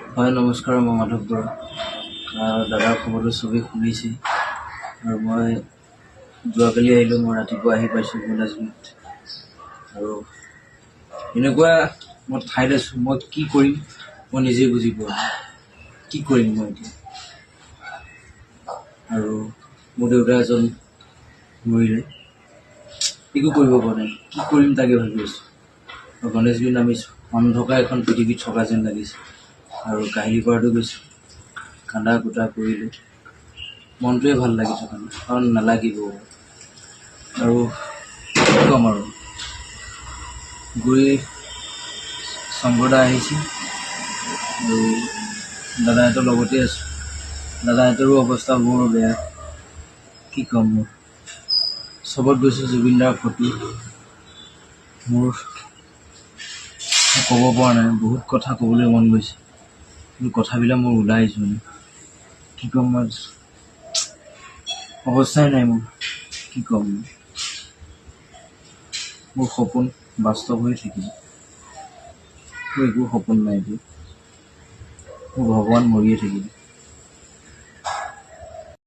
হয় নমস্কাৰ, মই মাধৱ বৰা। দাদাৰ খবৰটো চবেই শুনিছে আৰু মই যোৱাকালি আহিলোঁ। মই ৰাতিপুৱা আহি পাইছোঁ গণেশগুৰিত আৰু এনেকুৱা মই ঠাইত আছোঁ। মই কি কৰিম মই নিজেই বুজি পোৱা নাই। কি কৰিম মই এতিয়া? আৰু মোৰ দেউতা এজন মৰিলে, একো কৰিব পৰা নাই। কি কৰিম তাকে ভাবি আছোঁ। গণেশগুৰিত নামিছোঁ, মানুহ থকা এখন পৃথিৱীত থকা যেন লাগিছে আৰু কাহিলী পাৰাতো গৈছোঁ, কান্দা কুটা কৰিলোঁ। মনটোৱে ভাল লাগি থকা নাই, কাৰণ নালাগিব আৰু কি ক'ম আৰু। গৈ শংকৰদা আহিছে আৰু দাদাহঁতৰ লগতে আছোঁ। দাদাহঁতৰো অৱস্থা বৰ বেয়া। কি ক'ম মোৰ, চবত গৈছোঁ জুবিনদাৰ ফটো। মোৰ ক'ব পৰা নাই, বহুত কথা ক'বলৈ মন গৈছে কিন্তু কথাবিলাক মোৰ ওলাই যোৱা নাই। কি ক'ম মই, অৱস্থাই নাই মোৰ। কি ক'ম, মোৰ সপোন বাস্তৱ হৈ থাকিল। মোৰ একো সপোন নাই, মোৰ ভগৱান মৰিয়ে থাকিল।